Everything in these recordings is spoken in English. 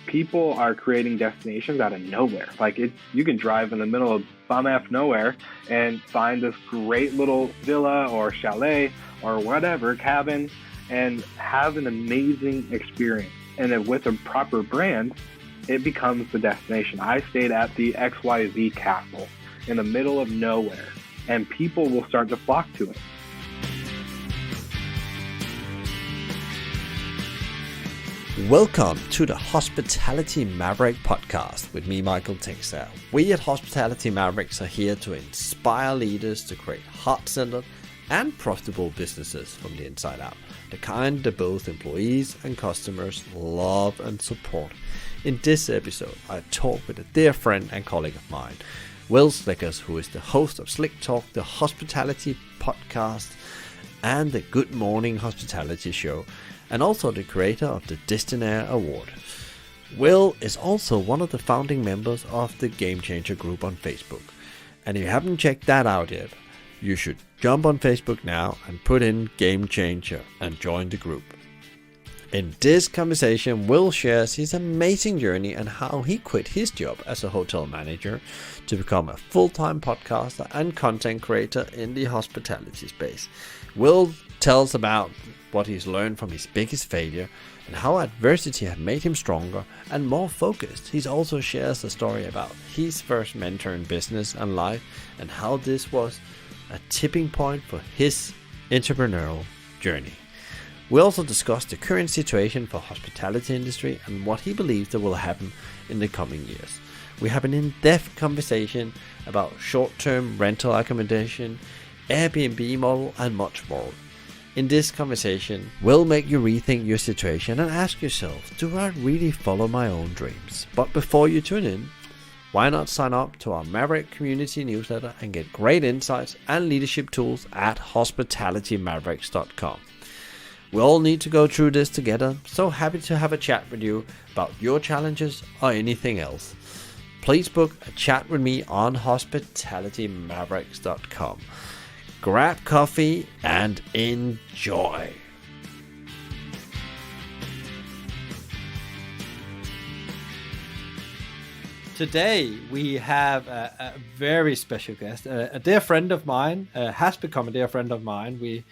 people are creating destinations out of nowhere. Like you can drive in the middle of bum-ass nowhere and find this great little villa or chalet or whatever, cabin, and have an amazing experience. And then with a proper brand, it becomes the destination. I stayed at the XYZ Castle in the middle of nowhere, and people will start to flock to it. Welcome to the Hospitality Maverick podcast with me, Michael Tingsdale. We at Hospitality Mavericks are here to inspire leaders to create heart-centered and profitable businesses from the inside out, the kind that both employees and customers love and support. In this episode, I talk with a dear friend and colleague of mine, Wil Slickers, who is the host of Slick Talk, the hospitality podcast, and the Good Morning Hospitality Show, and also the creator of the Destinationaire award. Wil is also one of the founding members of the Game Changer group on Facebook. And if you haven't checked that out yet, you should jump on Facebook now and put in Game Changer and join the group. In this conversation, Wil shares his amazing journey and how he quit his job as a hotel manager to become a full-time podcaster and content creator in the hospitality space. Wil tells about what he's learned from his biggest failure and how adversity had made him stronger and more focused. He also shares a story about his first mentor in business and life and how this was a tipping point for his entrepreneurial journey. We also discuss the current situation for hospitality industry and what he believes that will happen in the coming years. We have an in-depth conversation about short-term rental accommodation, Airbnb model, and much more. In this conversation, we'll make you rethink your situation and ask yourself, do I really follow my own dreams? But before you tune in, why not sign up to our Maverick community newsletter and get great insights and leadership tools at hospitalitymavericks.com. We all need to go through this together, so happy to have a chat with you about your challenges or anything else. Please book a chat with me on hospitalitymavericks.com. Grab coffee and enjoy. Today we have a very special guest, a dear friend of mine, has become a dear friend of mine. We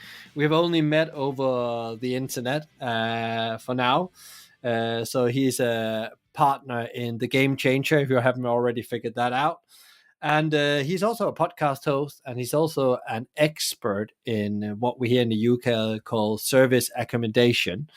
have only met over the internet for now. So he's a partner in the Game Changer, if you haven't already figured that out. And he's also a podcast host, and he's also an expert in what we here in the UK call service accommodation,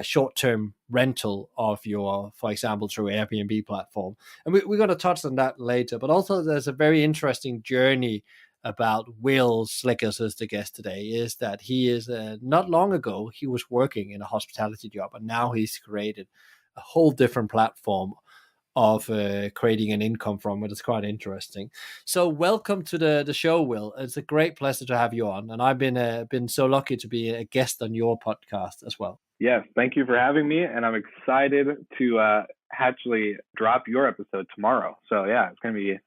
short-term rental of your, for example, through Airbnb platform. And we're going to touch on that later. But also there's a very interesting journey about Wil Slickers as the guest today, is that he is, not long ago, he was working in a hospitality job, and now he's created a whole different platform of creating an income from it. It's quite interesting. So welcome to the show, Wil. It's a great pleasure to have you on, and I've been so lucky to be a guest on your podcast as well. Yes, thank you for having me, and I'm excited to actually drop your episode tomorrow. So yeah, it's going to be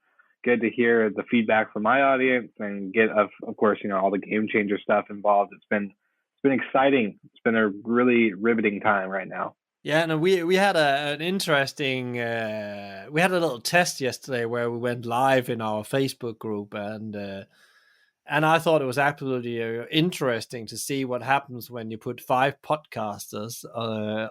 good to hear the feedback from my audience and get, of course, all the Game Changer stuff involved. It's been exciting. It's been a really riveting time right now. Yeah, and we had an interesting, we had a little test yesterday where we went live in our Facebook group, and I thought it was absolutely interesting to see what happens when you put 5 podcasters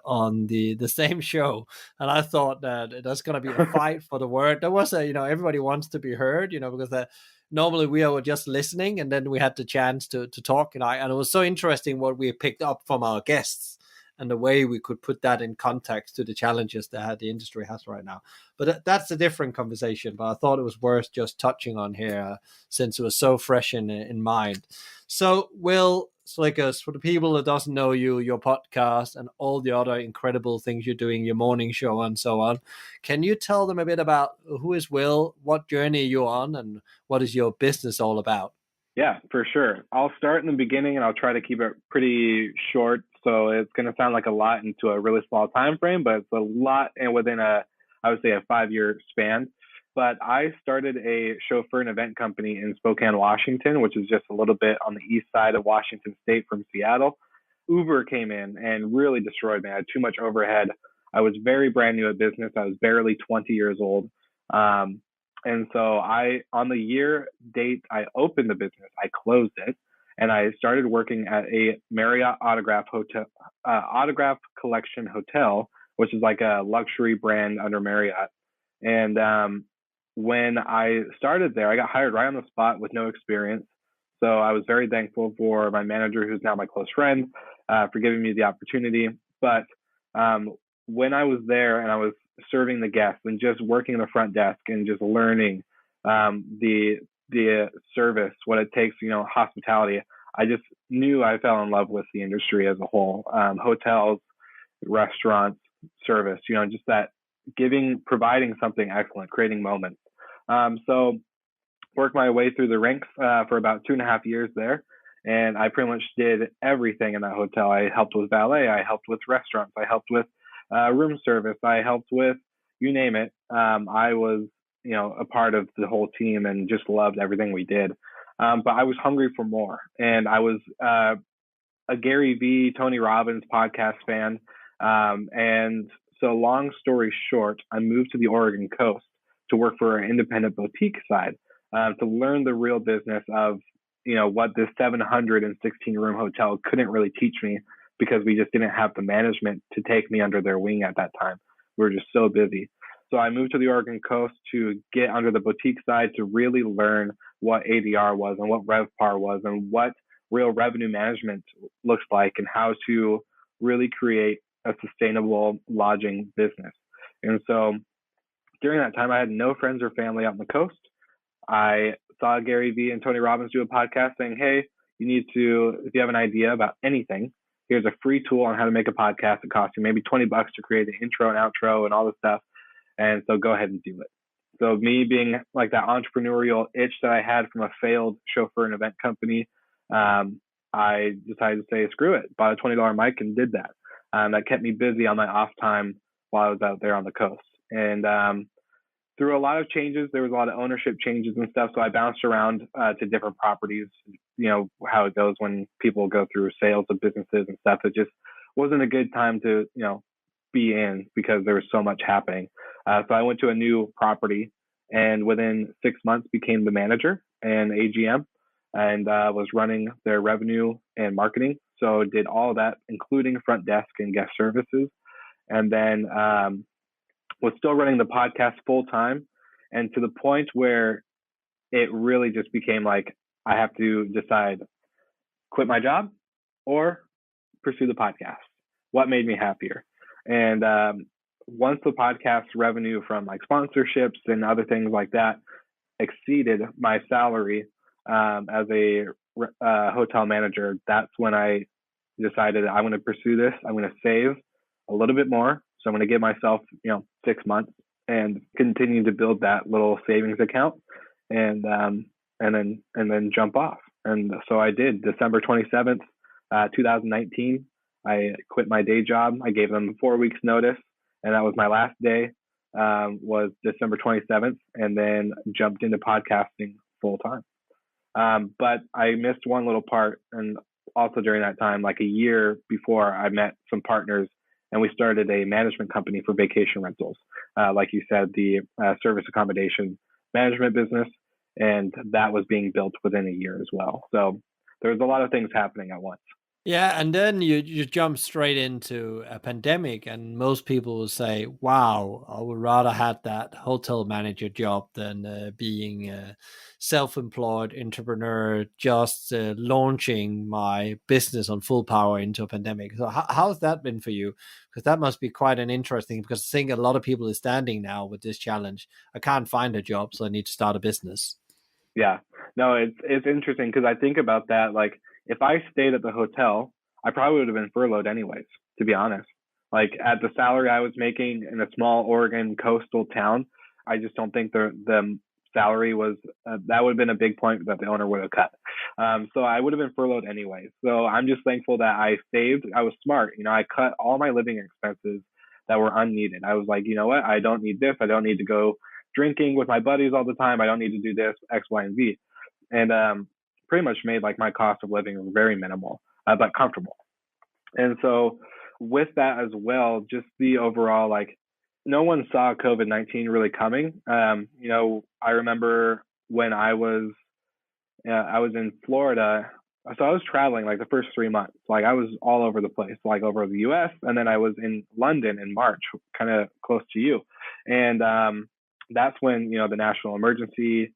on the same show. And I thought that there's going to be a fight for the word. There was everybody wants to be heard, because normally we are just listening, and then we had the chance to talk, and it was so interesting what we picked up from our guests and the way we could put that in context to the challenges that the industry has right now. But that's a different conversation, but I thought it was worth just touching on here since it was so fresh in mind. So, Wil Slickers, for the people that doesn't know you, your podcast and all the other incredible things you're doing, your morning show and so on, can you tell them a bit about who is Wil, what journey you're on, and what is your business all about? Yeah, for sure. I'll start in the beginning, and I'll try to keep it pretty short. So it's going to sound like a lot into a really small time frame, but it's a lot and within I would say a 5-year span. But I started a chauffeur and event company in Spokane, Washington, which is just a little bit on the east side of Washington State from Seattle. Uber came in and really destroyed me. I had too much overhead. I was very brand new at business. I was barely 20 years old. Um, and so on the year date I opened the business, I closed it and I started working at a Marriott Autograph Collection Hotel, which is like a luxury brand under Marriott. And when I started there, I got hired right on the spot with no experience. So I was very thankful for my manager, who's now my close friend, for giving me the opportunity. But when I was there and I was serving the guests and just working the front desk and just learning the service, what it takes, hospitality, I just knew I fell in love with the industry as a whole. Hotels, restaurants, service, just that providing something excellent, creating moments. So worked my way through the ranks for about 2.5 years there. And I pretty much did everything in that hotel. I helped with valet. I helped with restaurants. I helped with room service. I helped with, you name it. I was, a part of the whole team and just loved everything we did. But I was hungry for more. And I was a Gary Vee, Tony Robbins podcast fan. And so long story short, I moved to the Oregon coast to work for an independent boutique side, to learn the real business of, what this 716 room hotel couldn't really teach me because we just didn't have the management to take me under their wing at that time. We were just so busy. So I moved to the Oregon coast to get under the boutique side to really learn what ADR was and what RevPAR was and what real revenue management looks like and how to really create a sustainable lodging business. And so during that time, I had no friends or family out on the coast. I saw Gary Vee and Tony Robbins do a podcast saying, hey, if you have an idea about anything, here's a free tool on how to make a podcast. It costs you maybe $20 to create an intro and outro and all this stuff. And so go ahead and do it. So me being like that entrepreneurial itch that I had from a failed chauffeur and event company, I decided to say, screw it, bought a $20 mic and did that. That kept me busy on my off time while I was out there on the coast. And through a lot of changes, there was a lot of ownership changes and stuff. So I bounced around to different properties, how it goes when people go through sales of businesses and stuff. It just wasn't a good time to, be in because there was so much happening. So I went to a new property and within 6 months became the manager and AGM and was running their revenue and marketing. So did all that, including front desk and guest services. And then was still running the podcast full time, and to the point where it really just became like, I have to decide, quit my job or pursue the podcast. What made me happier? And once the podcast revenue from like sponsorships and other things like that exceeded my salary as a hotel manager, that's when I decided I'm going to pursue this. I'm going to save a little bit more. So I'm going to give myself, 6 months and continue to build that little savings account and then jump off. And so I did. December 27th, 2019, I quit my day job. I gave them 4 weeks notice, and that was my last day, was December 27th, and then jumped into podcasting full time. But I missed one little part. And also during that time, like a year before, I met some partners and we started a management company for vacation rentals. Like you said, the service accommodation management business, and that was being built within a year as well. So there was a lot of things happening at once. Yeah, and then you jump straight into a pandemic, and most people will say, "Wow, I would rather have that hotel manager job than being a self-employed entrepreneur, just launching my business on full power into a pandemic." So how's that been for you? Because that must be quite an interesting. Because I think a lot of people are standing now with this challenge. I can't find a job, so I need to start a business. Yeah, no, it's interesting because I think about that. Like, if I stayed at the hotel, I probably would have been furloughed anyways, to be honest. Like, at the salary I was making in a small Oregon coastal town, I just don't think the salary was, that would have been a big point that the owner would have cut. So I would have been furloughed anyways. So I'm just thankful that I saved. I was smart. I cut all my living expenses that were unneeded. I was like, you know what? I don't need this. I don't need to go drinking with my buddies all the time. I don't need to do this, X, Y, and Z. And pretty much made like my cost of living very minimal, but comfortable. And so with that as well, just the overall, like, no one saw COVID-19 really coming. I remember when I was in Florida. So I was traveling like the first 3 months. Like I was all over the place, like over the US. And then I was in London in March, kind of close to you. And that's when, the national emergency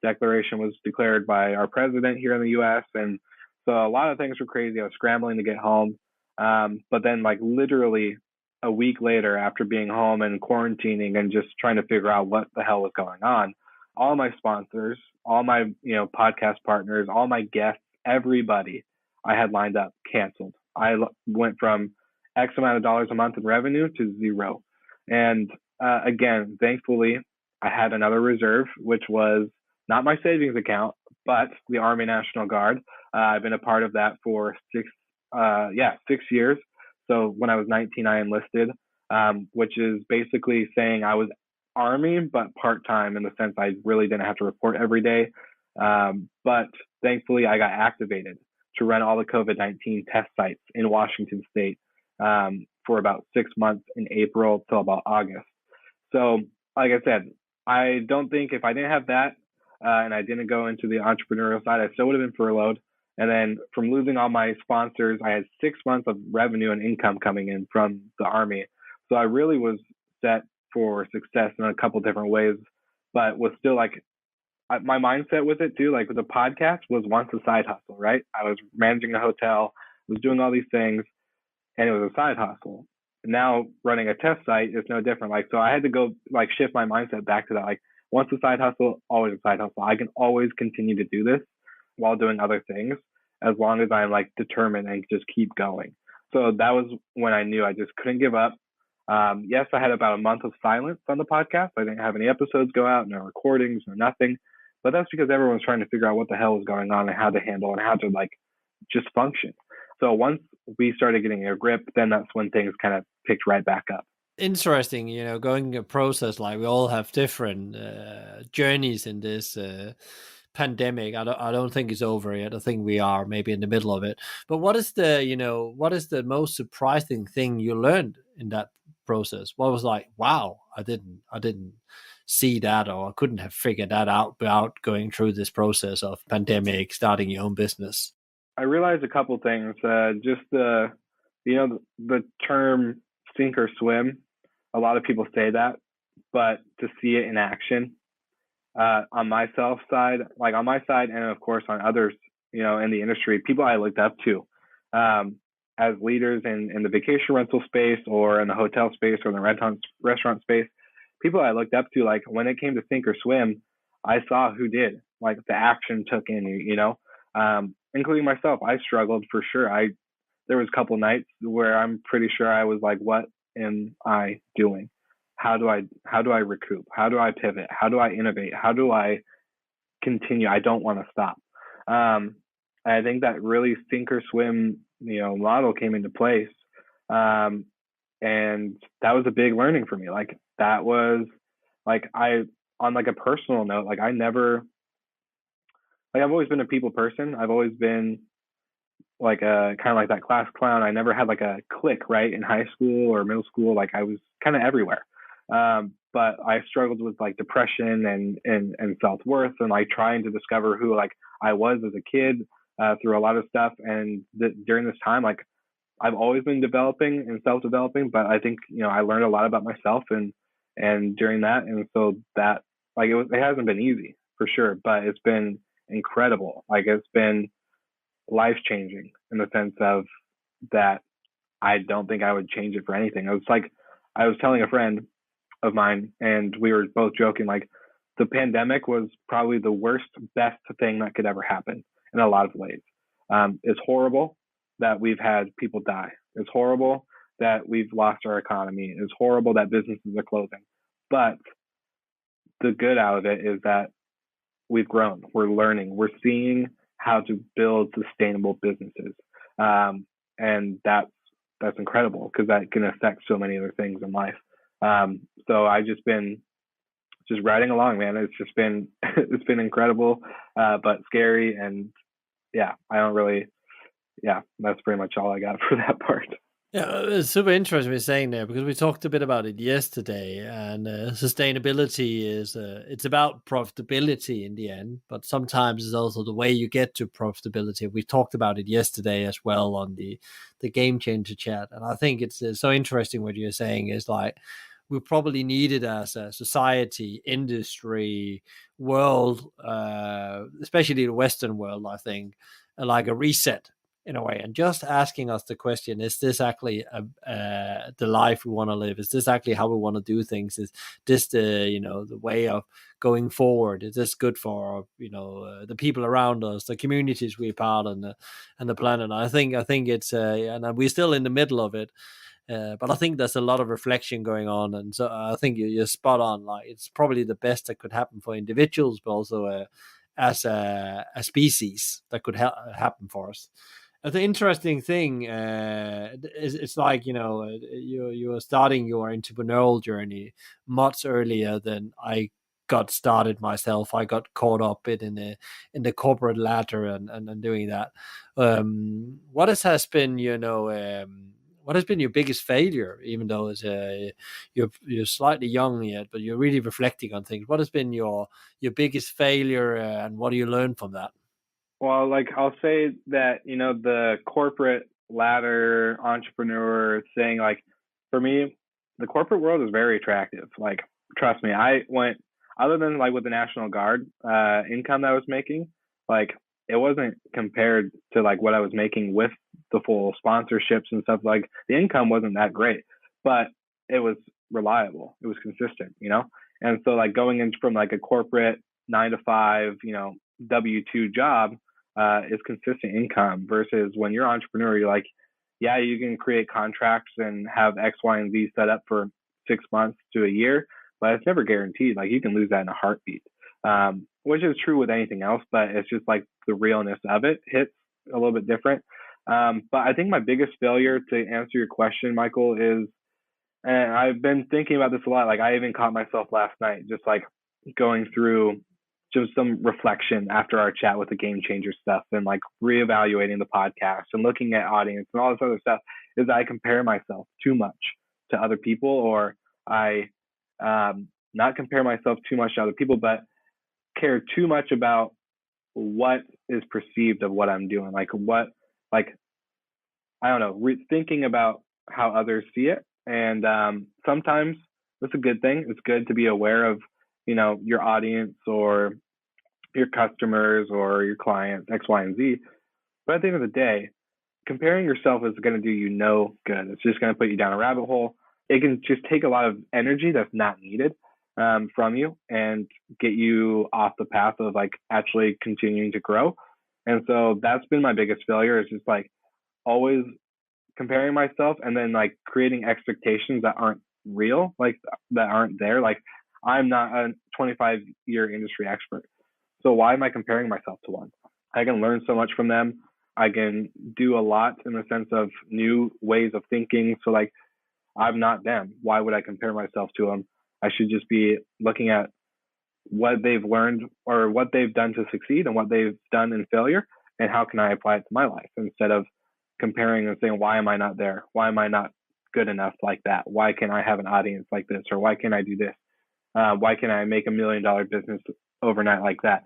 declaration was declared by our president here in the US. And so a lot of things were crazy. I was scrambling to get home. But then, like, literally a week later, after being home and quarantining and just trying to figure out what the hell was going on, all my sponsors, all my, podcast partners, all my guests, everybody I had lined up canceled. Went from X amount of dollars a month in revenue to zero. And again, thankfully, I had another reserve, which was not my savings account, but the Army National Guard. I've been a part of that for 6 years. So when I was 19, I enlisted, which is basically saying I was Army, but part-time, in the sense I really didn't have to report every day. But thankfully, I got activated to run all the COVID-19 test sites in Washington State for about 6 months in April till about August. So, like I said, I don't think if I didn't have that and I didn't go into the entrepreneurial side, I still would have been furloughed. And then from losing all my sponsors, I had 6 months of revenue and income coming in from the Army. So I really was set for success in a couple different ways, but was still like, my mindset with it too, like with the podcast, was once a side hustle, right? I was managing a hotel, was doing all these things, and it was a side hustle. Now running a test site is no different. Like, so I had to go like shift my mindset back to that. Like, once a side hustle, always a side hustle. I can always continue to do this while doing other things, as long as I'm like determined and just keep going. So that was when I knew I just couldn't give up. Yes, I had about a month of silence on the podcast. I didn't have any episodes go out, no recordings, no nothing. But that's because everyone's trying to figure out what the hell was going on and how to handle and how to like just function. So once we started getting a grip, then that's when things kind of picked right back up. Interesting, going a process, like we all have different journeys in this pandemic. I don't think it's over yet. I think we are maybe in the middle of it. But what is the most surprising thing you learned in that process? What was like, wow, I didn't see that, or I couldn't have figured that out without going through this process of pandemic, starting your own business? I realized a couple things. Just the term sink or swim. A lot of people say that, but to see it in action, on my side, and of course on others, in the industry, people I looked up to, as leaders in the vacation rental space or in the hotel space or the restaurant space, people I looked up to, like when it came to sink or swim, I saw who did, like the action took in, including myself. I struggled for sure. There was a couple nights where I'm pretty sure I was like, what am I doing? How do I recoup? How do I pivot? How do I innovate? How do I continue? I don't want to stop. I think that really sink or swim, model came into place. And that was a big learning for me. Like that was like, on like a personal note, like I've always been a people person. I've always been like a kind of like that class clown. I never had like a clique, right? In high school or middle school, like I was kind of everywhere. But I struggled with like depression and self-worth, and like trying to discover who like I was as a kid, through a lot of stuff. And during this time, like I've always been developing and self-developing, but I think, I learned a lot about myself and during that. And so that, like, it hasn't been easy for sure, but it's been incredible. Like it's been life-changing in the sense of that I don't think I would change it for anything. It was like, I was telling a friend of mine, and we were both joking, like the pandemic was probably the worst, best thing that could ever happen in a lot of ways. It's horrible that we've had people die. It's horrible that we've lost our economy. It's horrible that businesses are closing. But the good out of it is that we've grown. We're learning. We're seeing how to build sustainable businesses. And that's incredible, because that can affect so many other things in life. So I've just been riding along, man. It's just been it's been incredible, but scary. And yeah, that's pretty much all I got for that part. Yeah, it's super interesting what you're saying there because we talked a bit about it yesterday, and sustainability is it's about profitability in the end, but sometimes it's also the way you get to profitability. We talked about it yesterday as well on the game changer chat, and I think it's so interesting what you're saying is like we probably needed as a society, industry, world, especially the Western world. I think like a reset in a way, and just asking us the question: is this actually the life we want to live? Is this actually how we want to do things? Is this the way of going forward? Is this good for the people around us, the communities we're part of, and the planet? I think it's and we're still in the middle of it. But I think there's a lot of reflection going on, and so I think you're spot on. Like it's probably the best that could happen for individuals, but also as a species that could happen for us. The interesting thing is it's like you're starting your entrepreneurial journey much earlier than I got started myself. I got caught up in the corporate ladder and doing that. What has been what has been your biggest failure, even though you're slightly young yet, but you're really reflecting on things? What has been your biggest failure, and what do you learn from that? Well, like I'll say that, the corporate ladder entrepreneur thing, like for me, the corporate world is very attractive. Like, trust me, I went, other than like with the National Guard income that I was making, like it wasn't compared to like what I was making with the full sponsorships and stuff. Like the income wasn't that great, but it was reliable. It was consistent. And so like going in from like a corporate 9 to 5, W-2 job is consistent income versus when you're an entrepreneur, you're like, yeah, you can create contracts and have X, Y, and Z set up for 6 months to a year, but it's never guaranteed. Like you can lose that in a heartbeat, which is true with anything else, but it's just like the realness of it hits a little bit different. But I think my biggest failure, to answer your question, Michael, is, and I've been thinking about this a lot. Like I even caught myself last night, just like going through just some reflection after our chat with the game changer stuff and like reevaluating the podcast and looking at audience and all this other stuff, is I compare myself too much to other people, or I not compare myself too much to other people, but care too much about what is perceived of what I'm doing. Like I don't know, thinking about how others see it. And sometimes that's a good thing. It's good to be aware of, your audience or your customers or your clients, X, Y, and Z. But at the end of the day, comparing yourself is going to do you no good. It's just going to put you down a rabbit hole. It can just take a lot of energy that's not needed from you and get you off the path of like actually continuing to grow. And so that's been my biggest failure, is just like always comparing myself and then like creating expectations that aren't real, like that aren't there. Like I'm not a 25-year industry expert. So why am I comparing myself to one? I can learn so much from them. I can do a lot in the sense of new ways of thinking. So like I'm not them. Why would I compare myself to them? I should just be looking at what they've learned or what they've done to succeed and what they've done in failure, and how can I apply it to my life, instead of comparing and saying, why am I not there? Why am I not good enough like that? Why can I have an audience like this? Or why can I do this? Why can I make $1 million business overnight like that?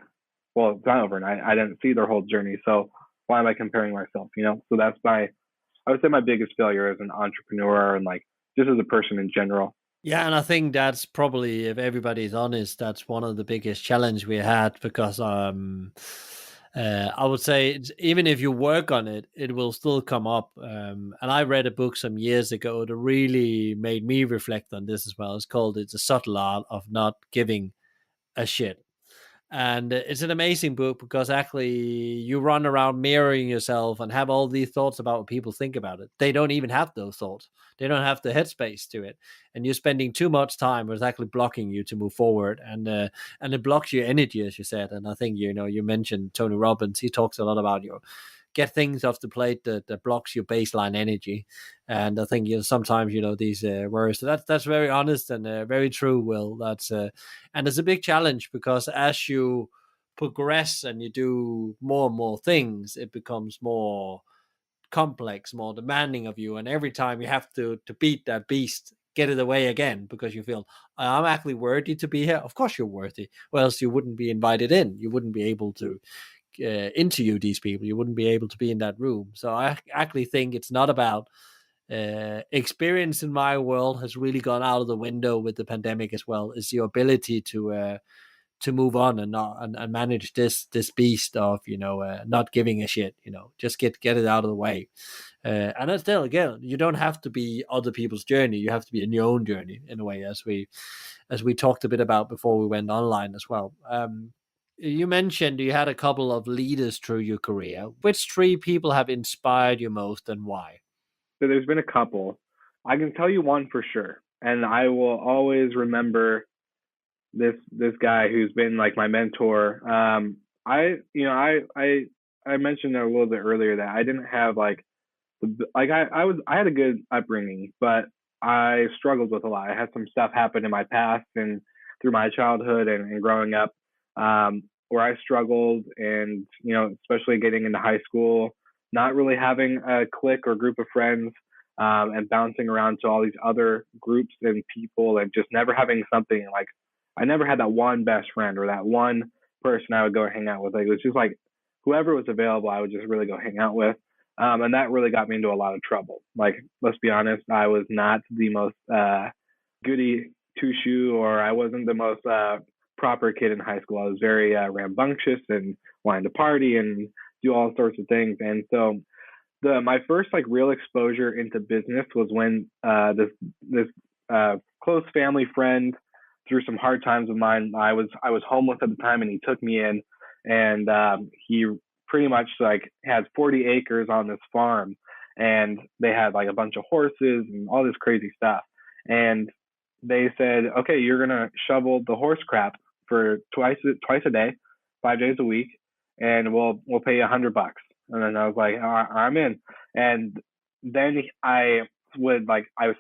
Well, it's not overnight. I didn't see their whole journey. So why am I comparing myself? So that's I would say my biggest failure as an entrepreneur and like just as a person in general. Yeah, and I think that's probably, if everybody's honest, that's one of the biggest challenge we had because I would say even if you work on it, it will still come up. And I read a book some years ago that really made me reflect on this as well. It's called "It's a Subtle Art of Not Giving a Shit." And it's an amazing book because actually you run around mirroring yourself and have all these thoughts about what people think about it. They don't even have those thoughts. They don't have the headspace to it. And you're spending too much time where it's actually blocking you to move forward. And it blocks your energy, as you said. And I think, you mentioned Tony Robbins. He talks a lot about get things off the plate that blocks your baseline energy. And I think sometimes these words. So that's very honest and very true, Will. That's and it's a big challenge because as you progress and you do more and more things, it becomes more complex, more demanding of you, and every time you have to beat that beast, get it away again because you feel I'm actually worthy to be here. Of course you're worthy, or else you wouldn't be invited in. You wouldn't be able to interview these people. You wouldn't be able to be in that room. So I actually think it's not about experience in my world has really gone out of the window with the pandemic as well. Is your ability to move on and not and manage this beast of not giving a shit. Just get it out of the way. And then still, again, you don't have to be other people's journey. You have to be in your own journey in a way, as we talked a bit about before we went online as well. You mentioned you had a couple of leaders through your career. Which three people have inspired you most and why? So there's been a couple. I can tell you one for sure, and I will always remember this guy who's been like my mentor. I mentioned a little bit earlier that I didn't have like I had a good upbringing, but I struggled with a lot. I had some stuff happen in my past and through my childhood and growing up, where I struggled, and especially getting into high school, not really having a clique or group of friends, and bouncing around to all these other groups and people, and just never having something like I never had that one best friend or that one person I would go hang out with. Like it was just like whoever was available, I would just really go hang out with. And that really got me into a lot of trouble. Like, let's be honest, I was not the most goody two shoe, or I wasn't the most proper kid in high school. I was very rambunctious and wanted to party and do all sorts of things. And so my first like real exposure into business was when this close family friend, through some hard times of mine, I was homeless at the time, and he took me in, and he pretty much like had 40 acres on this farm, and they had like a bunch of horses and all this crazy stuff. And they said, okay, you're gonna shovel the horse crap for twice a day, 5 days a week, and we'll pay you $100. And then I was like, I'm in. And then I would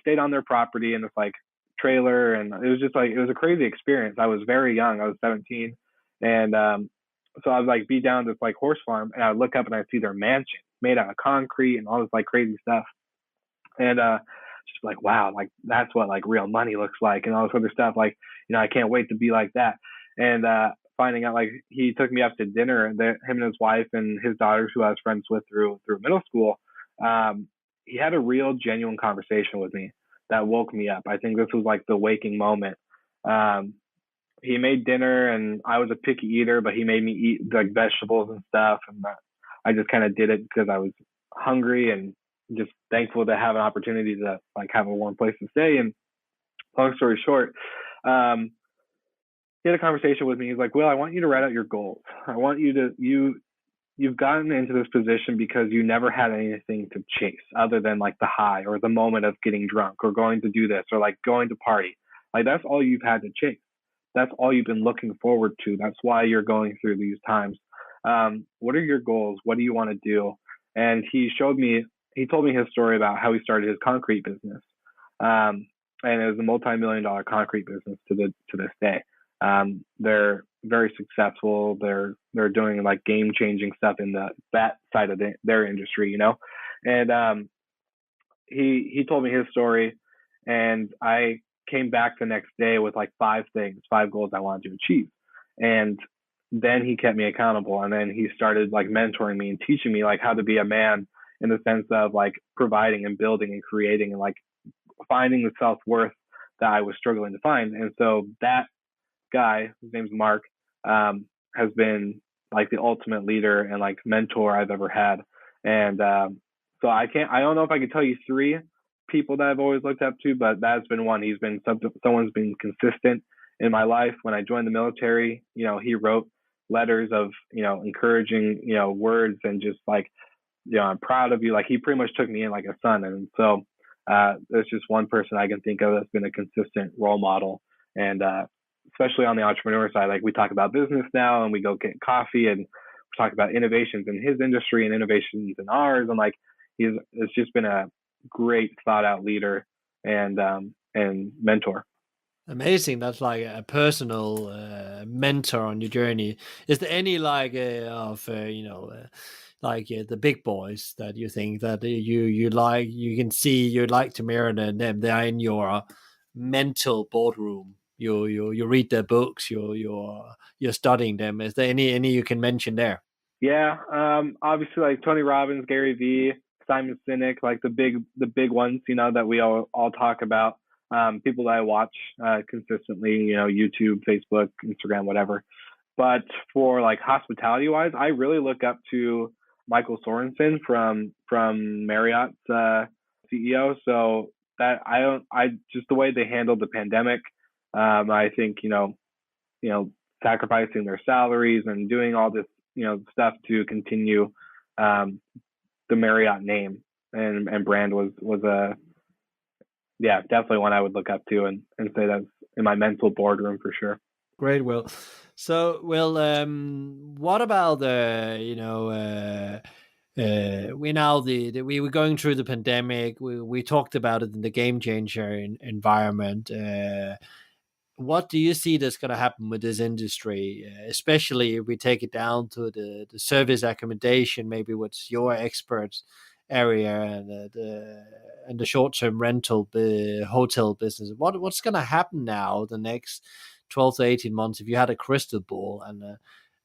stayed on their property in this like trailer, and it was just like it was a crazy experience. I was very young. I was 17, and so I would like be down this like horse farm, and I would look up and I'd see their mansion made out of concrete and all this like crazy stuff, and just like wow, like that's what like real money looks like, and all this other stuff. Like I can't wait to be like that. And finding out like he took me up to dinner, and him and his wife and his daughters, who I was friends with through middle school. He had a real genuine conversation with me that woke me up. I think this was like the waking moment. He made dinner, and I was a picky eater, but he made me eat like vegetables and stuff. And I just kind of did it because I was hungry and just thankful to have an opportunity to like have a warm place to stay. And long story short, he had a conversation with me. He's like, Will, I want you to write out your goals. I want you to, you've gotten into this position because you never had anything to chase other than like the high or the moment of getting drunk or going to do this or like going to party. Like that's all you've had to chase. That's all you've been looking forward to. That's why you're going through these times. What are your goals? What do you want to do? And he told me his story about how he started his concrete business. And it was a multi-million-dollar concrete business to this day. They're very successful. They're doing like game-changing stuff in that side of their industry, And he told me his story, and I came back the next day with like 5 goals I wanted to achieve. And then he kept me accountable, and then he started like mentoring me and teaching me like how to be a man in the sense of like providing and building and creating and like finding the self-worth that I was struggling to find. And so that guy, his name's Mark, has been like the ultimate leader and like mentor I've ever had. And so I don't know if I could tell you 3 people that I've always looked up to, but that's been one. He's been someone's been consistent in my life. When I joined the military, he wrote letters of, encouraging, words, and just like, I'm proud of you. Like he pretty much took me in like a son. And so there's just one person I can think of that's been a consistent role model. And especially on the entrepreneur side, like we talk about business now and we go get coffee and we talk about innovations in his industry and innovations in ours. And like, it's just been a great thought out leader and mentor. Amazing. That's like a personal mentor on your journey. Is there any like like the big boys that you think that you like, you can see you'd like to mirror them. They are in your mental boardroom. You read their books. You're studying them. Is there any you can mention there? Yeah, obviously like Tony Robbins, Gary Vee, Simon Sinek, like the big ones, that we all talk about. People that I watch consistently, YouTube, Facebook, Instagram, whatever. But for like hospitality wise, I really look up to Michael Sorensen from Marriott's CEO. So that I just the way they handled the pandemic, I think you know, sacrificing their salaries and doing all this, stuff to continue um, the Marriott name and brand was a yeah, definitely one I would look up to and say that's in my mental boardroom for sure. Great, Will. So, Will, what about we now we were going through the pandemic. We talked about it in the game changer environment. What do you see that's going to happen with this industry, especially if we take it down to the service accommodation, maybe what's your experts area, and the short term rental hotel business? What's going to happen now the next 12 to 18 months if you had a crystal ball,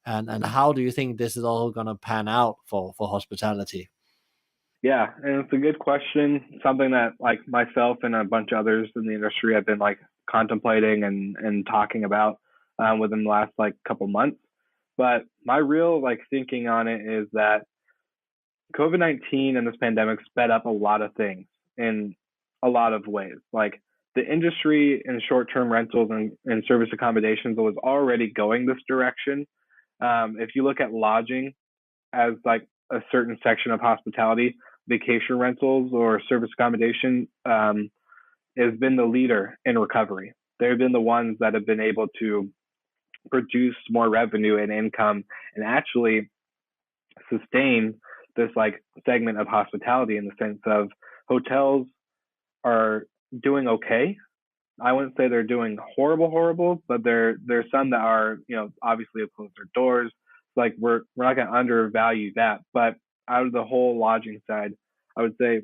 and how do you think this is all going to pan out for hospitality? Yeah, and it's a good question. Something that like myself and a bunch of others in the industry have been like contemplating and talking about within the last like couple months. But my real like thinking on it is that COVID-19 and this pandemic sped up a lot of things in a lot of ways. Like the industry in short-term rentals and service accommodations was already going this direction. If you look at lodging as like a certain section of hospitality, vacation rentals or service accommodation has been the leader in recovery. They've been the ones that have been able to produce more revenue and income and actually sustain this like segment of hospitality in the sense of hotels are doing okay. I wouldn't say they're doing horrible, but there's some that are, obviously have closed their doors. Like we're not gonna undervalue that. But out of the whole lodging side, I would say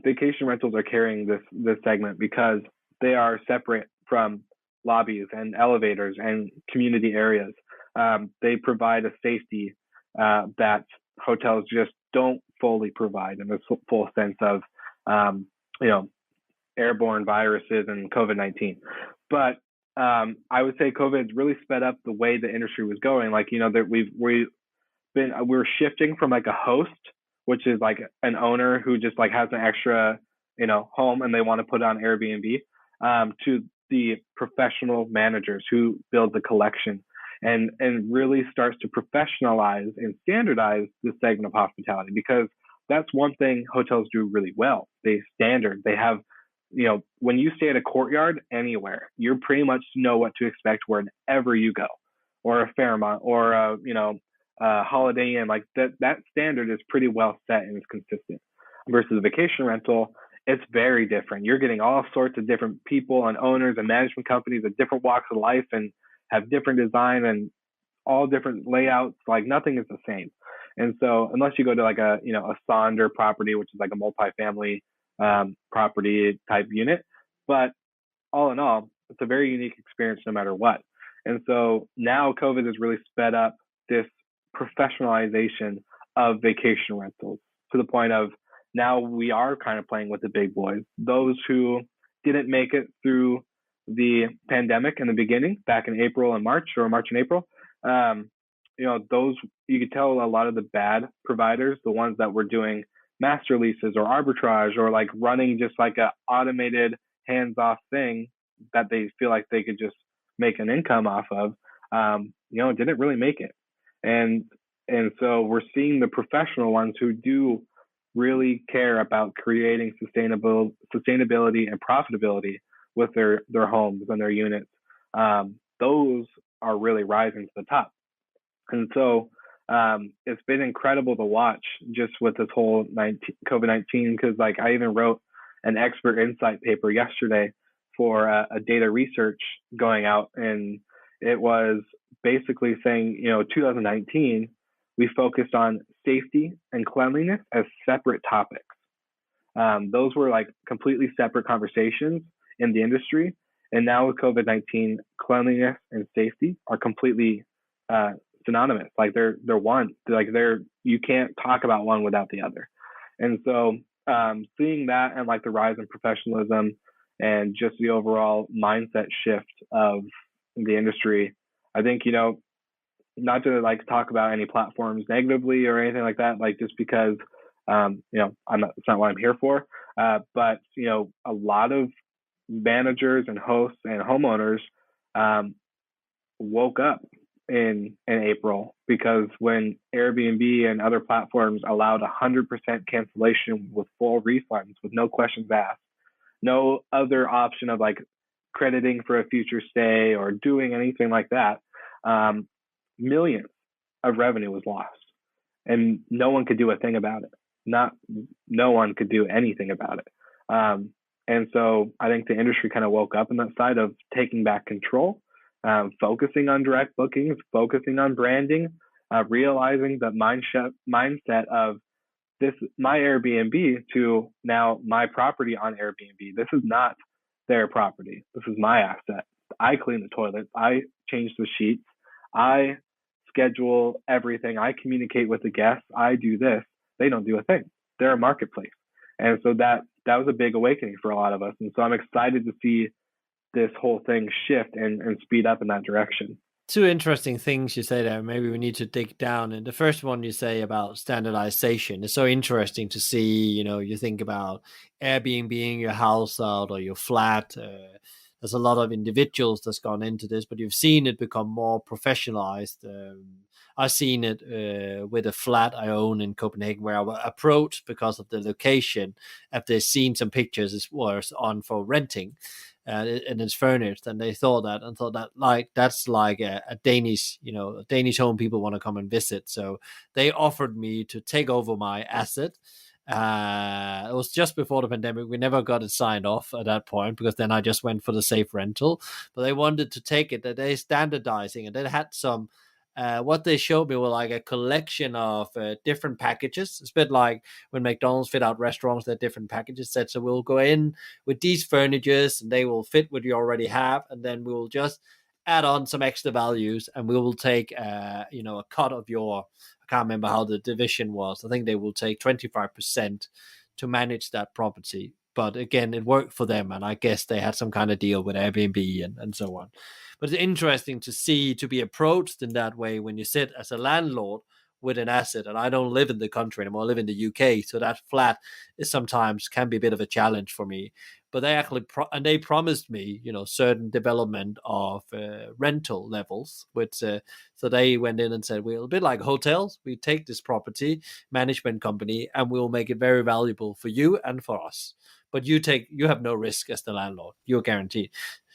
vacation rentals are carrying this segment because they are separate from lobbies and elevators and community areas. They provide a safety that hotels just don't fully provide in the full sense of, you know, airborne viruses and COVID-19. But I would say COVID has really sped up the way the industry was going. Like, that we're shifting from like a host, which is like an owner who just like has an extra, home and they want to put it on Airbnb, to the professional managers who build the collection and really starts to professionalize and standardize this segment of hospitality, because that's one thing hotels do really well. They have, when you stay at a Courtyard anywhere, you pretty much know what to expect wherever you go, or a Fairmont, or a Holiday Inn. Like that standard is pretty well set and is consistent. Versus a vacation rental, it's very different. You're getting all sorts of different people and owners and management companies at different walks of life and have different design and all different layouts. Like nothing is the same. And so unless you go to like a Sonder property, which is like a multifamily property type unit, but all in all, it's a very unique experience no matter what. And so now COVID has really sped up this professionalization of vacation rentals to the point of now we are kind of playing with the big boys. Those who didn't make it through the pandemic in the beginning, back in April and March, or March and April, those, you could tell a lot of the bad providers, the ones that were doing master leases or arbitrage or like running just like a automated hands-off thing that they feel like they could just make an income off of, didn't really make it. And so we're seeing the professional ones who do really care about creating sustainability and profitability with their homes and their units. Those are really rising to the top. And so it's been incredible to watch just with this whole COVID-19, because like I even wrote an expert insight paper yesterday for a data research going out, and it was basically saying, 2019 we focused on safety and cleanliness as separate topics. Those were like completely separate conversations in the industry. And now with COVID-19, cleanliness and safety are completely uh, synonymous. Like they're one. Like they're you can't talk about one without the other. And so seeing that and like the rise in professionalism and just the overall mindset shift of the industry, I think not to like talk about any platforms negatively or anything like that, like just because I'm not, it's not what I'm here for. But a lot of managers and hosts and homeowners um, woke up in April, because when Airbnb and other platforms allowed 100% cancellation with full refunds with no questions asked, no other option of like crediting for a future stay or doing anything like that, um, millions of revenue was lost, and no one could do a thing about it. Not no one could do anything about it. And so I think the industry kind of woke up on that side of taking back control, focusing on direct bookings, focusing on branding, realizing the mindset of this my Airbnb to now my property on Airbnb. This is not their property. This is my asset. I clean the toilet. I change the sheets. I schedule everything. I communicate with the guests. I do this. They don't do a thing. They're a marketplace. And so that was a big awakening for a lot of us. And so I'm excited to see this whole thing shift and speed up in that direction. Two interesting things you say there. Maybe we need to dig down. And the first one you say about standardization is so interesting to see. You think about Airbnb being your house out or your flat. There's a lot of individuals that's gone into this, but you've seen it become more professionalized. I've seen it with a flat I own in Copenhagen, where I was approached because of the location. After seen some pictures, it was on for renting. And it's furnished, and they thought that like that's like a Danish, a Danish home people want to come and visit. So they offered me to take over my asset. It was just before the pandemic. We never got it signed off at that point, because then I just went for the safe rental. But they wanted to take it. That they're standardizing, and they had some. What they showed me were like a collection of different packages. It's a bit like when McDonald's fit out restaurants, they're different packages. So we'll go in with these furnitures, and they will fit what you already have, and then we will just add on some extra values, and we will take a cut of your. I can't remember how the division was. I think they will take 25% to manage that property. But again, it worked for them, and I guess they had some kind of deal with Airbnb and so on. But it's interesting to be approached in that way when you sit as a landlord with an asset. And I don't live in the country anymore. I live in the UK, so that flat is sometimes can be a bit of a challenge for me. But they actually they promised me, certain development of rental levels. So they went in and said, we're a bit like hotels. We take this property management company, and we'll make it very valuable for you and for us. But you have no risk as the landlord. You're guaranteed.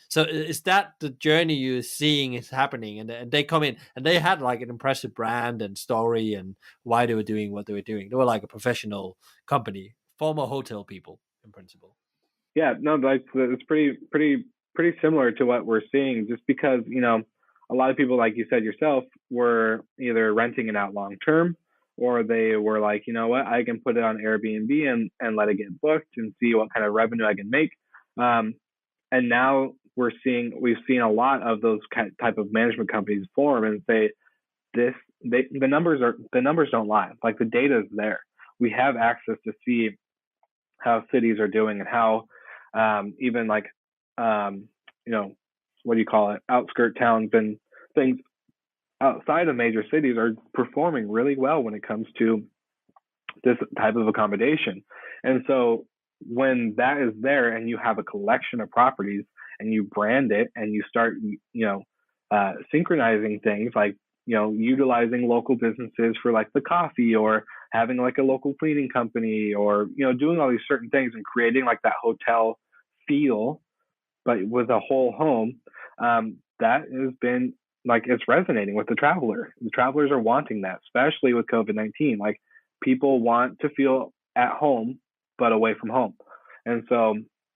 So is that the journey you're seeing is happening? And they come in, and they had like an impressive brand and story and why they were doing what they were doing. They were like a professional company, former hotel people in principle. Yeah, no, like it's pretty similar to what we're seeing, just because a lot of people, like you said yourself, were either renting it out long term, or they were like, you know what, I can put it on Airbnb and let it get booked and see what kind of revenue I can make. And now we've seen a lot of those type of management companies form and say the numbers don't lie. Like the data is there. We have access to see how cities are doing, and how even like what do you call it, outskirt towns and things outside of major cities are performing really well when it comes to this type of accommodation. And so when that is there, and you have a collection of properties, and you brand it, and you start synchronizing things like utilizing local businesses for like the coffee, or having like a local cleaning company, or doing all these certain things and creating like that hotel feel, but with a whole home, that has been like, it's resonating with the traveler. The travelers are wanting that, especially with COVID-19. Like, people want to feel at home but away from home. And so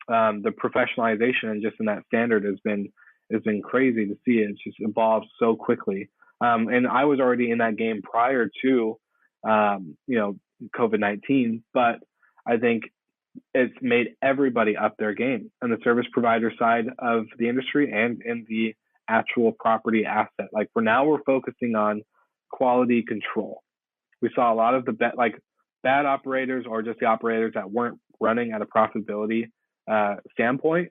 the professionalization and just in that standard has been crazy to see. It's just evolved so quickly. And I was already in that game prior to, you know, COVID-19. But I think it's made everybody up their game on the service provider side of the industry and in the actual property asset. Like for now, we're focusing on quality control. We saw a lot of the bad operators or just the operators that weren't running at a profitability standpoint,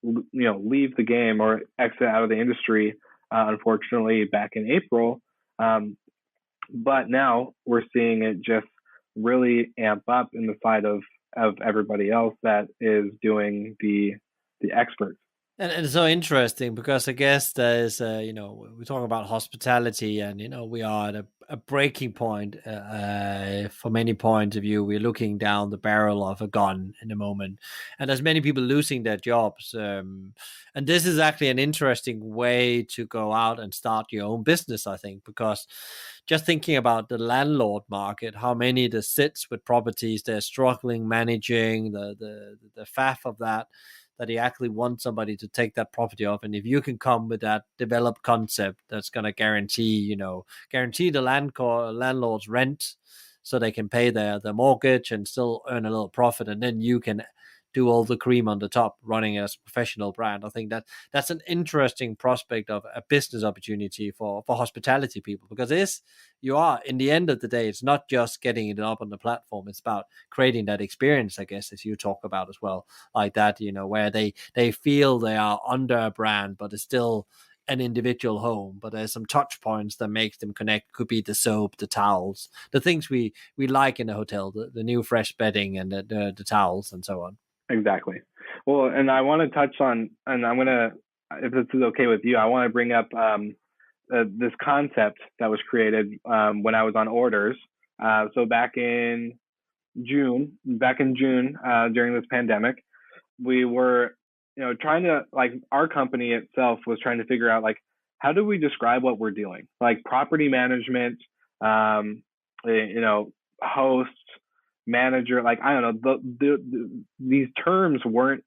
leave the game or exit out of the industry. Unfortunately, back in April, but now we're seeing it just really amp up in the side of everybody else that is doing the experts. And it's so interesting because I guess there's, we're talking about hospitality, and we are at a breaking point from many points of view. We're looking down the barrel of a gun in a moment, and there's many people losing their jobs. And this is actually an interesting way to go out and start your own business, I think, because just thinking about the landlord market, how many that sits with properties they're struggling managing the faff of that he actually wants somebody to take that property off. And if you can come with that developed concept that's going to guarantee the landlord's rent so they can pay their mortgage and still earn a little profit, and then you can do all the cream on the top running as a professional brand. I think that's an interesting prospect of a business opportunity for hospitality people, because you are, in the end of the day, it's not just getting it up on the platform. It's about creating that experience, I guess, as you talk about as well, like that, where they feel they are under a brand, but it's still an individual home, but there's some touch points that makes them connect. Could be the soap, the towels, the things we like in a hotel, the new fresh bedding and the towels and so on. Exactly. Well, and I want to touch on, and I'm going to, if this is okay with you, I want to bring up this concept that was created when I was on orders. So back in June, during this pandemic, we were, trying to, like, our company itself was trying to figure out, like, how do we describe what we're doing? Like property management, host, manager, like, I don't know, these terms weren't,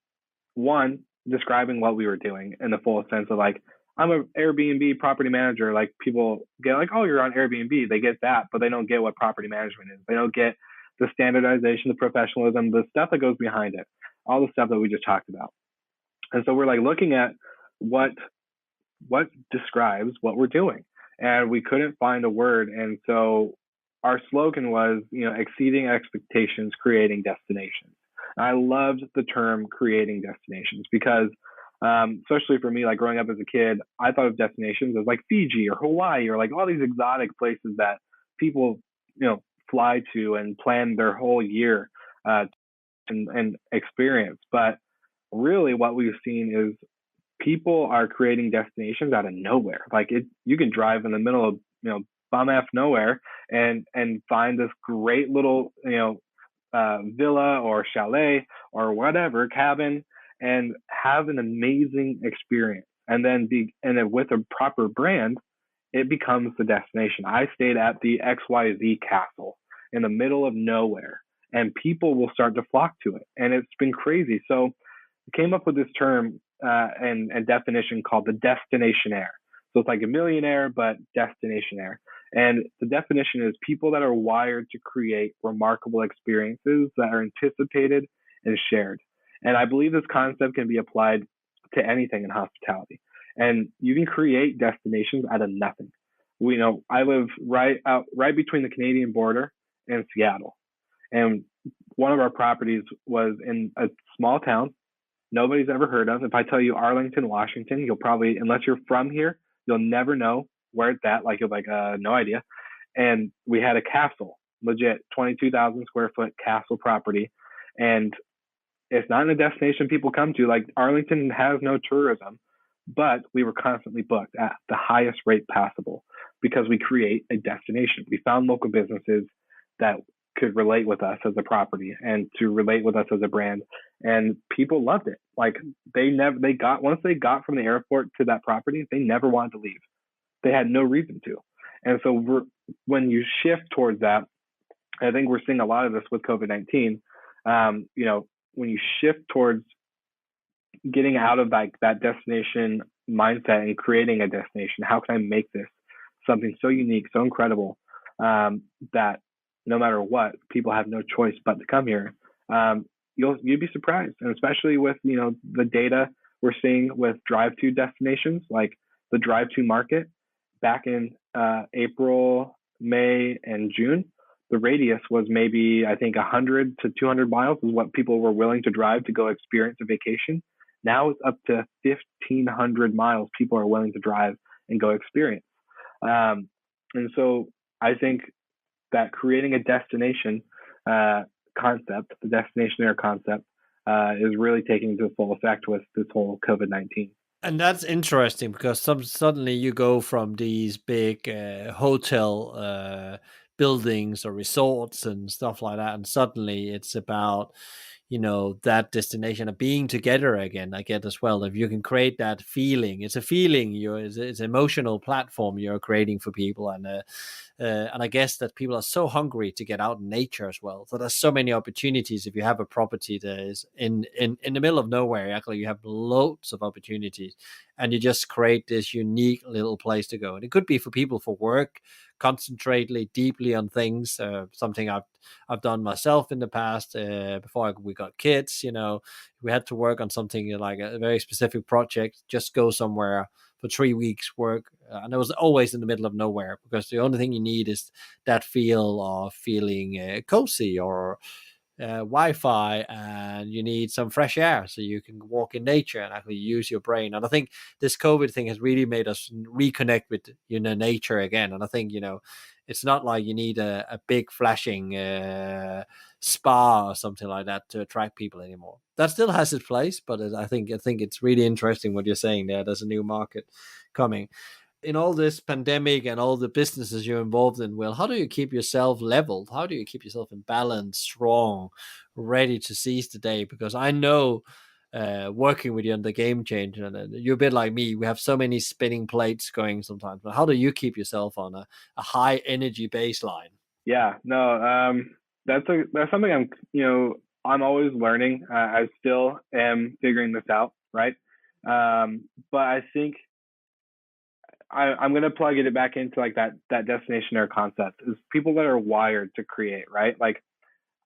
one, describing what we were doing in the full sense of, like, I'm an Airbnb property manager. Like, people get like, oh, you're on Airbnb. They get that, but they don't get what property management is. They don't get the standardization, the professionalism, the stuff that goes behind it, all the stuff that we just talked about. And so we're like looking at what describes what we're doing, and we couldn't find a word. And so our slogan was, exceeding expectations, creating destinations. I loved the term creating destinations because, especially for me, like growing up as a kid, I thought of destinations as like Fiji or Hawaii or like all these exotic places that people, fly to and plan their whole year and experience. But really what we've seen is people are creating destinations out of nowhere. Like, you can drive in the middle of, bum F nowhere and find this great little, villa or chalet or whatever cabin and have an amazing experience. And then with a proper brand, it becomes the destination. I stayed at the XYZ castle in the middle of nowhere, and people will start to flock to it. And it's been crazy. So I came up with this term and definition called the Destinationaire. So it's like a millionaire, but Destinationaire. And the definition is people that are wired to create remarkable experiences that are anticipated and shared. And I believe this concept can be applied to anything in hospitality. And you can create destinations out of nothing. I live right between the Canadian border and Seattle. And one of our properties was in a small town nobody's ever heard of. If I tell you Arlington, Washington, you'll probably, unless you're from here, you'll never know where it's at. Like, you'll be like, no idea. And we had a castle, legit 22,000 square foot castle property. And it's not a destination people come to. Like, Arlington has no tourism, but we were constantly booked at the highest rate possible because we create a destination. We found local businesses that could relate with us as a property and to relate with us as a brand. And people loved it. Like, once they got from the airport to that property, they never wanted to leave. They had no reason to. And so when you shift towards that, I think we're seeing a lot of this with COVID-19. When you shift towards getting out of that destination mindset and creating a destination, how can I make this something so unique, so incredible, that no matter what, people have no choice but to come here. You'd be surprised, and especially with the data we're seeing with drive-to destinations, like the drive-to market back in April, May, and June. The radius was maybe, I think, 100 to 200 miles is what people were willing to drive to go experience a vacation. Now it's up to 1,500 miles people are willing to drive and go experience. And so I think that creating a destination concept, the Destinationaire concept, is really taking to full effect with this whole COVID-19. And that's interesting because suddenly you go from these big hotel buildings or resorts and stuff like that, and suddenly it's about that destination of being together again. I get as well, if you can create that feeling, it's a feeling, it's an emotional platform you're creating for people, and I guess that people are so hungry to get out in nature as well. So there's so many opportunities. If you have a property that is in the middle of nowhere, actually, you have loads of opportunities, and you just create this unique little place to go. And it could be for people for work, concentrate deeply on things. Something I've done myself in the past before we got kids. We had to work on something like a very specific project. Just go somewhere for 3 weeks work, and it was always in the middle of nowhere, because the only thing you need is that feel of feeling cozy, or Wi-Fi, and you need some fresh air so you can walk in nature and actually use your brain. And I think this COVID thing has really made us reconnect with nature again. And I think it's not like you need a big flashing spa or something like that to attract people anymore. That still has its place, but I think it's really interesting what you're saying there. There's a new market coming. In all this pandemic and all the businesses you're involved in, Wil, how do you keep yourself leveled? How do you keep yourself in balance, strong, ready to seize the day? Because I know, working with you on the Game Changer, and you're a bit like me, we have so many spinning plates going sometimes. But how do you keep yourself on a high energy baseline? Yeah, no, that's something I'm always learning. I still am figuring this out, right? But I think I'm gonna plug it back into like that Destinationaire concept, is people that are wired to create, right? Like,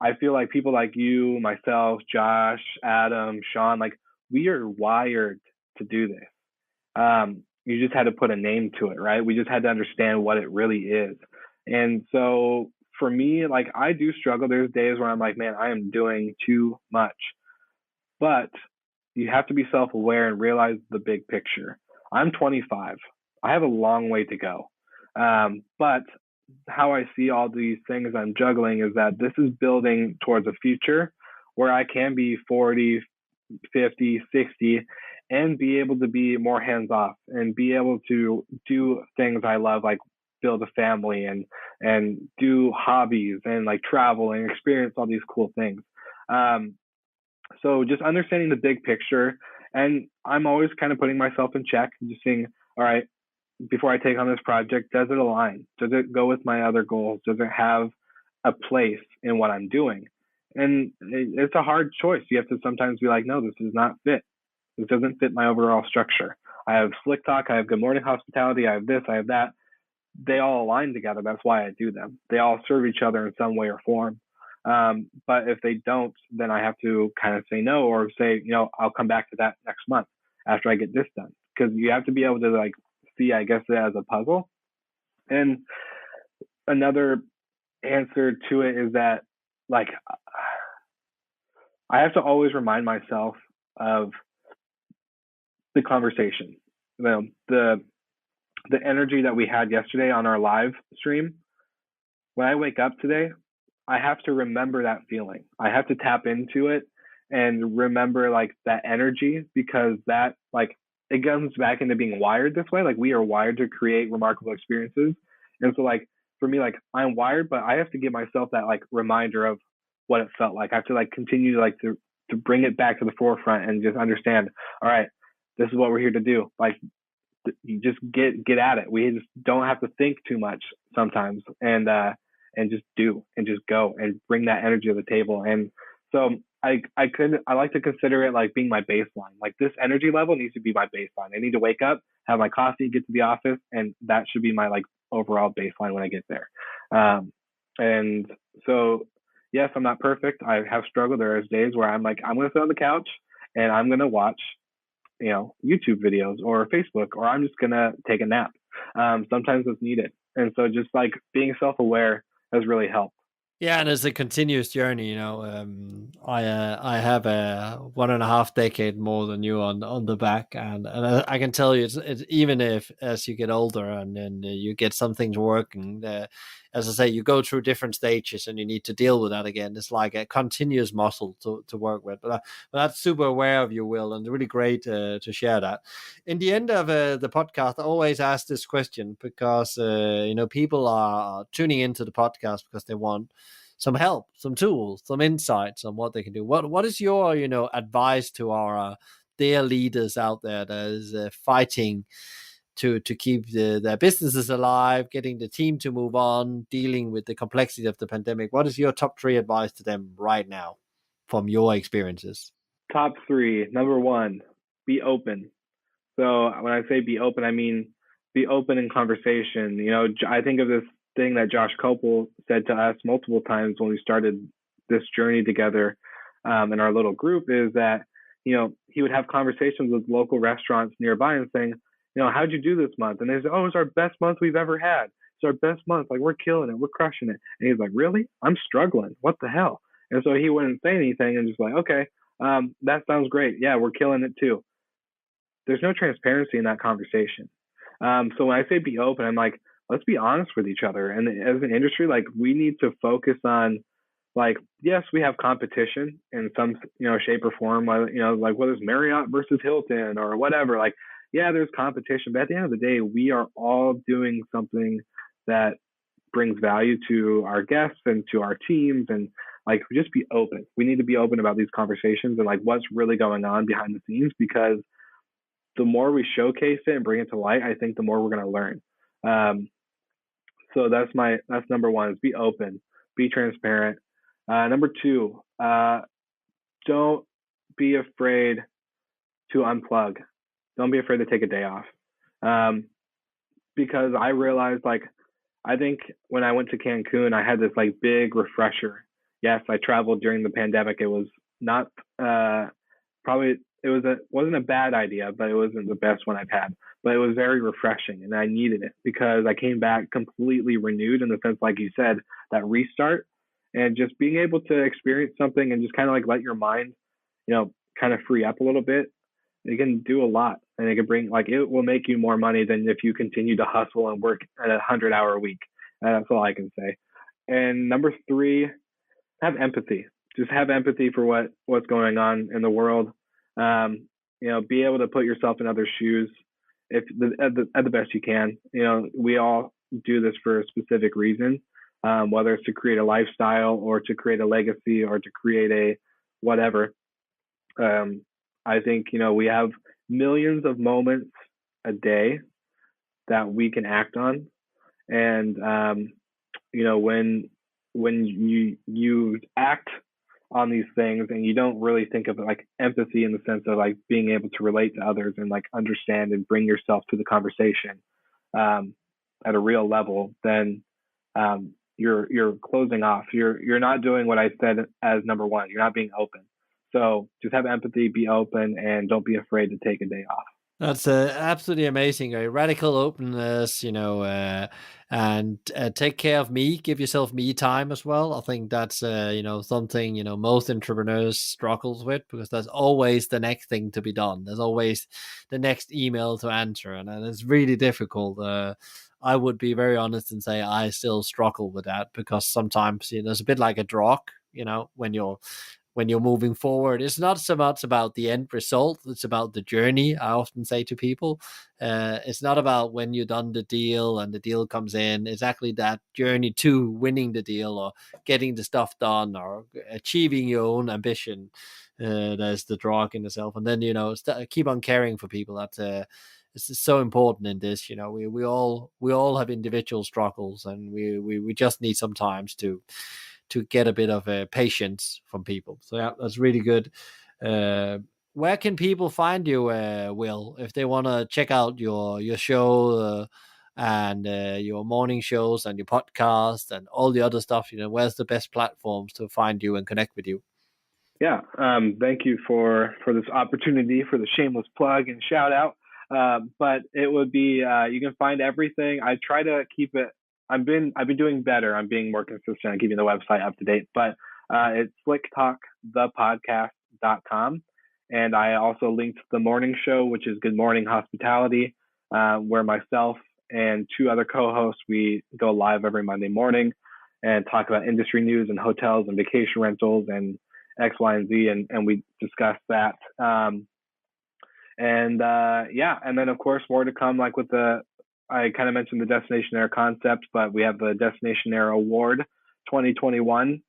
I feel like people like you, myself, Josh, Adam, Sean, like, we are wired to do this. You just had to put a name to it, right? We just had to understand what it really is. And so for me, like, I do struggle. There's days where I'm like, man, I am doing too much. But you have to be self-aware and realize the big picture. I'm 25. I have a long way to go. But how I see all these things I'm juggling is that this is building towards a future where I can be 40, 50, 60, and be able to be more hands off and be able to do things I love, like build a family and do hobbies and like travel and experience all these cool things. So just understanding the big picture, and I'm always kind of putting myself in check, just saying, all right, before I take on this project, does it align? Does it go with my other goals? Does it have a place in what I'm doing? And it's a hard choice. You have to sometimes be like, no, this does not fit. This doesn't fit my overall structure. I have Slick Talk, I have Good Morning Hospitality, I have this, I have that. They all align together. That's why I do them. They all serve each other in some way or form. But if they don't, then I have to kind of say no, or say, I'll come back to that next month after I get this done. Because you have to be able to like see, I guess, it as a puzzle. And another answer to it is that, like, I have to always remind myself of the conversation, the energy that we had yesterday on our live stream. When I wake up today, I have to remember that feeling. I have to tap into it and remember like that energy, because that, like, it comes back into being wired this way. Like, we are wired to create remarkable experiences. And so, like, for me, like, I'm wired, but I have to give myself that like reminder of what it felt like. I have to like continue to like to bring it back to the forefront and just understand, all right, this is what we're here to do. Like, you just get at it. We just don't have to think too much sometimes, and just do, and just go and bring that energy to the table. And so I like to consider it like being my baseline. Like, this energy level needs to be my baseline. I need to wake up, have my coffee, get to the office, and that should be my like overall baseline when I get there. And so, yes, I'm not perfect. I have struggled. There's days where I'm like, I'm going to sit on the couch and I'm going to watch, YouTube videos or Facebook, or I'm just going to take a nap. Sometimes it's needed. And so just like being self aware has really helped. Yeah, and it's a continuous journey. I have a 1.5 decade more than you on the back, and I can tell you, it's even if as you get older and then you get some things working, as I say, you go through different stages and you need to deal with that again. It's like a continuous muscle to work with. But that's super aware of you, Will, and really great to share that. In the end of the podcast, I always ask this question because people are tuning into the podcast because they want some help, some tools, some insights on what they can do. What is your advice to our dear leaders out there that is fighting to keep their businesses alive, getting the team to move on, dealing with the complexity of the pandemic? What is your top 3 advice to them right now from your experiences? Top 3. Number 1, be open. So when I say be open, I mean be open in conversation. I think of this thing that Josh Copel said to us multiple times when we started this journey together in our little group is that, he would have conversations with local restaurants nearby and saying, how'd you do this month? And they say, oh, it's our best month we've ever had. It's our best month. Like, we're killing it. We're crushing it. And he's like, really? I'm struggling. What the hell? And so he wouldn't say anything and just like, okay, that sounds great. Yeah, we're killing it too. There's no transparency in that conversation. So when I say be open, I'm like, let's be honest with each other. And as an industry, like we need to focus on, like, yes, we have competition in some, shape or form, like whether it's Marriott versus Hilton or whatever, like, yeah, there's competition, but at the end of the day, we are all doing something that brings value to our guests and to our teams. And like, just be open. We need to be open about these conversations and like what's really going on behind the scenes, because the more we showcase it and bring it to light, I think the more we're going to learn. So that's number 1 is be open, be transparent. Number 2, don't be afraid to unplug. Don't be afraid to take a day off. Because I realized, like, I think when I went to Cancun, I had this like big refresher. Yes, I traveled during the pandemic. It was not probably wasn't a bad idea, but it wasn't the best one I've had. But it was very refreshing, and I needed it because I came back completely renewed in the sense, like you said, that restart and just being able to experience something and just kind of like let your mind, kind of free up a little bit. It can do a lot, and it can it will make you more money than if you continue to hustle and work at 100-hour week. That's all I can say. And number 3, have empathy. Just have empathy for what's going on in the world. Be able to put yourself in other shoes at the best you can. We all do this for a specific reason, whether it's to create a lifestyle or to create a legacy or to create a whatever. I think, we have millions of moments a day that we can act on. And, when you act on these things and you don't really think of it like empathy in the sense of like being able to relate to others and like understand and bring yourself to the conversation at a real level, then you're closing off. You're not doing what I said as number 1. You're not being open. So just have empathy, be open, and don't be afraid to take a day off. That's absolutely amazing. A radical openness, and take care of me. Give yourself me time as well. I think that's something most entrepreneurs struggles with, because there's always the next thing to be done. There's always the next email to answer, and it's really difficult. I would be very honest and say I still struggle with that, because sometimes it's a bit like a drug. When you're moving forward, it's not so much about the end result. It's about the journey. I often say to people, it's not about when you've done the deal and the deal comes in. It's actually that journey to winning the deal or getting the stuff done or achieving your own ambition. There's the drug in itself. And then, keep on caring for people. That's it's so important in this. We all have individual struggles, and we just need sometimes to get a bit of patience from people. So yeah, that's really good. Where can people find you, Will, if they want to check out your show, and your morning shows and your podcast and all the other stuff, where's the best platforms to find you and connect with you? Yeah, thank you for this opportunity, for the shameless plug and shout out. But it would be you can find everything. I try to keep it. I've been doing better. I'm being more consistent on keeping the website up to date. But it's slicktalkthepodcast.com, and I also linked the morning show, which is Good Morning Hospitality, where myself and two other co-hosts, we go live every Monday morning and talk about industry news and hotels and vacation rentals and X, Y, and Z, and we discuss that. And then of course more to come, like with I kind of mentioned the Destinationaire concept, but we have the Destinationaire Award 2021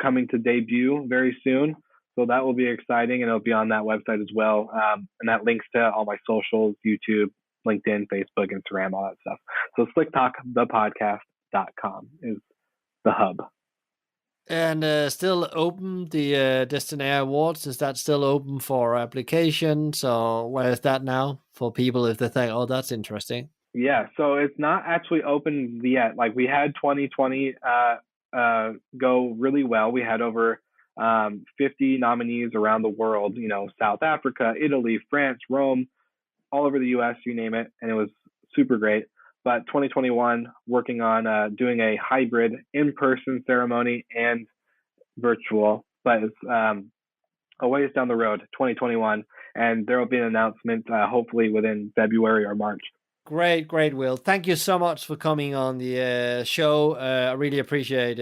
coming to debut very soon. So that will be exciting, and it'll be on that website as well. And that links to all my socials, YouTube, LinkedIn, Facebook, Instagram, all that stuff. So slicktalkthepodcast.com is the hub. And still open, the Destinationaire Awards, is that still open for applications, or where is that now for people if they think, oh, that's interesting? Yeah, so it's not actually open yet. Like, we had 2020 go really well. We had over 50 nominees around the world, South Africa, Italy, France, Rome, all over the US, you name it, and it was super great. But 2021, working on doing a hybrid in-person ceremony and virtual, but it's a ways down the road, 2021, and there will be an announcement hopefully within February or March. Great, Will. Thank you so much for coming on the show. I really appreciate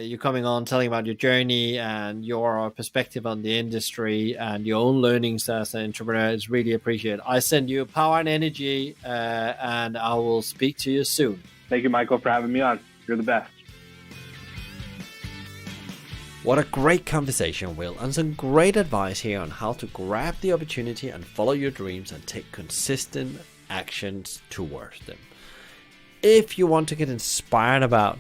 you coming on, telling about your journey and your perspective on the industry and your own learnings as an entrepreneur. It's really appreciated. I send you power and energy, and I will speak to you soon. Thank you, Michael, for having me on. You're the best. What a great conversation, Will, and some great advice here on how to grab the opportunity and follow your dreams and take consistent actions towards them. If you want to get inspired about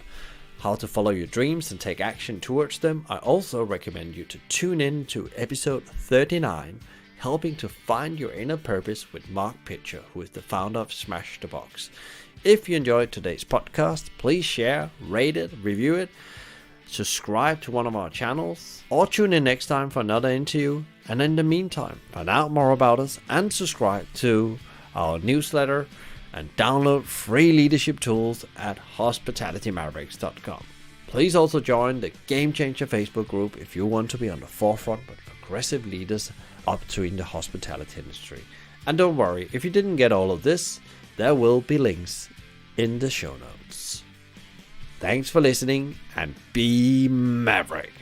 how to follow your dreams and take action towards them, I also recommend you to tune in to episode 39, Helping to Find Your Inner Purpose, with Mark Pitcher, who is the founder of Smash the Box. If you enjoyed today's podcast, please share, rate it, review it, subscribe to one of our channels, or tune in next time for another interview. And in the meantime, find out more about us and subscribe to our newsletter and download free leadership tools at hospitalitymavericks.com. Please also join the Game Changer Facebook group if you want to be on the forefront with progressive leaders up to in the hospitality industry. And don't worry, if you didn't get all of this, there will be links in the show notes. Thanks for listening, and be Maverick.